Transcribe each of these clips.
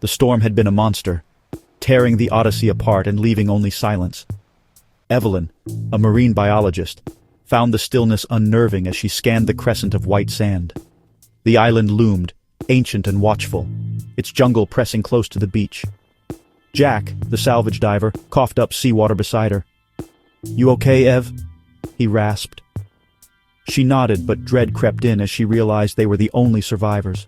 The storm had been a monster, tearing the Odyssey apart and leaving only silence. Evelyn, a marine biologist, found the stillness unnerving as she scanned the crescent of white sand. The island loomed, ancient and watchful, its jungle pressing close to the beach. Jack, the salvage diver, coughed up seawater beside her. "You okay, Ev?" he rasped. She nodded, but dread crept in as she realized they were the only survivors.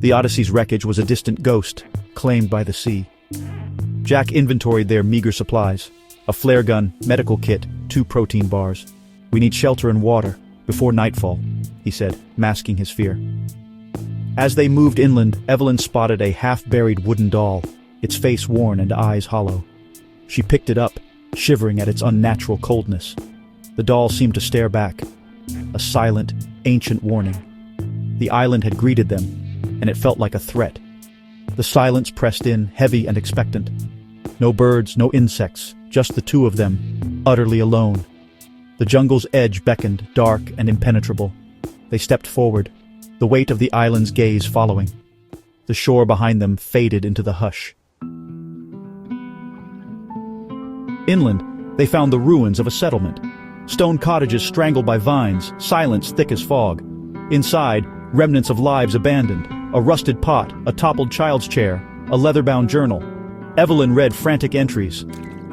The Odyssey's wreckage was a distant ghost, claimed by the sea. Jack inventoried their meager supplies: a flare gun, medical kit, 2 protein bars. "We need shelter and water, before nightfall," he said, masking his fear. As they moved inland, Evelyn spotted a half-buried wooden doll, its face worn and eyes hollow. She picked it up, shivering at its unnatural coldness. The doll seemed to stare back, a silent, ancient warning. The island had greeted them, and it felt like a threat. The silence pressed in, heavy and expectant. No birds, no insects, just the two of them, utterly alone. The jungle's edge beckoned, dark and impenetrable. They stepped forward, the weight of the island's gaze following. The shore behind them faded into the hush. Inland, they found the ruins of a settlement. Stone cottages strangled by vines, silence thick as fog. Inside, remnants of lives abandoned, a rusted pot, a toppled child's chair, a leather-bound journal. Evelyn read frantic entries.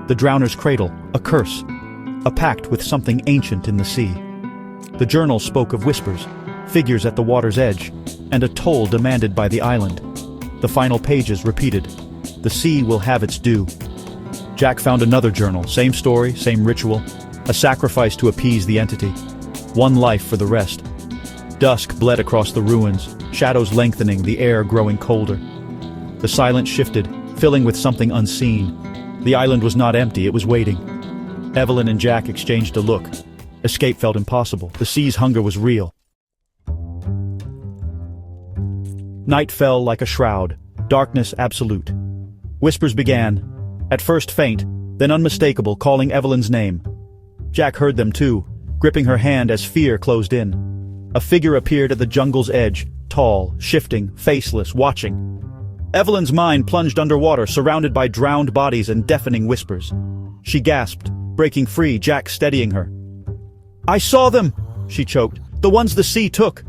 The drowner's cradle, a curse, a pact with something ancient in the sea. The journal spoke of whispers, figures at the water's edge, and a toll demanded by the island. The final pages repeated, "The sea will have its due." Jack found another journal, same story, same ritual, a sacrifice to appease the entity. One life for the rest. Dusk bled across the ruins, shadows lengthening, the air growing colder. The silence shifted, filling with something unseen. The island was not empty, it was waiting. Evelyn and Jack exchanged a look. Escape felt impossible. The sea's hunger was real. Night fell like a shroud, darkness absolute. Whispers began, at first faint, then unmistakable, calling Evelyn's name. Jack heard them too, gripping her hand as fear closed in. A figure appeared at the jungle's edge, tall, shifting, faceless, watching. Evelyn's mind plunged underwater, surrounded by drowned bodies and deafening whispers. She gasped, breaking free, Jack steadying her. "I saw them!" she choked. "The ones the sea took!"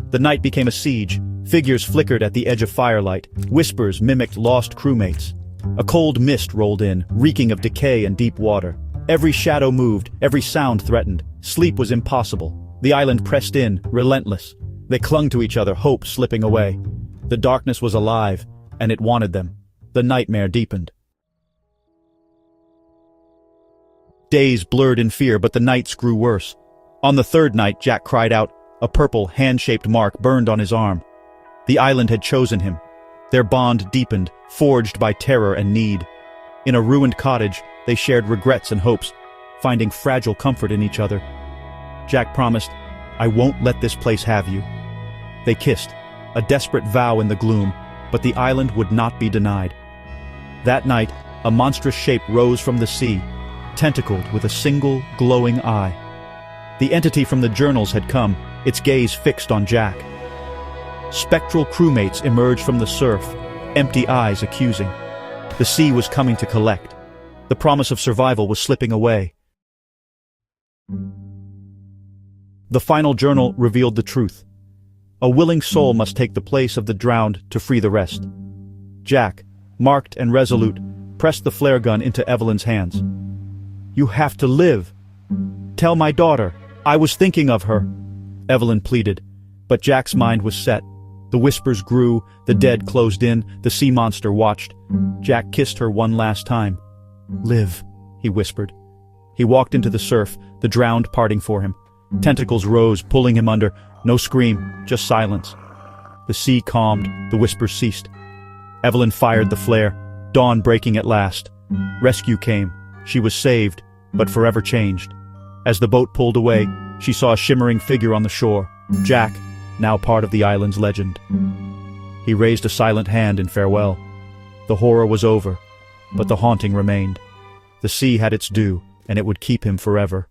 The night became a siege. Figures flickered at the edge of firelight. Whispers mimicked lost crewmates. A cold mist rolled in, reeking of decay and deep water. Every shadow moved, every sound threatened. Sleep was impossible. The island pressed in, relentless. They clung to each other, hope slipping away. The darkness was alive, and it wanted them. The nightmare deepened. Days blurred in fear, but the nights grew worse. On the third night, Jack cried out. A purple, hand-shaped mark burned on his arm. The island had chosen him. Their bond deepened, forged by terror and need. In a ruined cottage, they shared regrets and hopes, finding fragile comfort in each other. Jack promised, "I won't let this place have you." They kissed, a desperate vow in the gloom, but the island would not be denied. That night, a monstrous shape rose from the sea, tentacled with a single, glowing eye. The entity from the journals had come, its gaze fixed on Jack. Spectral crewmates emerged from the surf, empty eyes accusing. The sea was coming to collect. The promise of survival was slipping away. The final journal revealed the truth. A willing soul must take the place of the drowned to free the rest. Jack, marked and resolute, pressed the flare gun into Evelyn's hands. "You have to live. Tell my daughter. I was thinking of her," Evelyn pleaded, but Jack's mind was set. The whispers grew, the dead closed in, the sea monster watched. Jack kissed her one last time. "Live," he whispered. He walked into the surf, the drowned parting for him. Tentacles rose, pulling him under. No scream, just silence. The sea calmed, the whispers ceased. Evelyn fired the flare, dawn breaking at last. Rescue came. She was saved, but forever changed. As the boat pulled away, she saw a shimmering figure on the shore. Jack, now part of the island's legend. He raised a silent hand in farewell. The horror was over, but the haunting remained. The sea had its due, and it would keep him forever.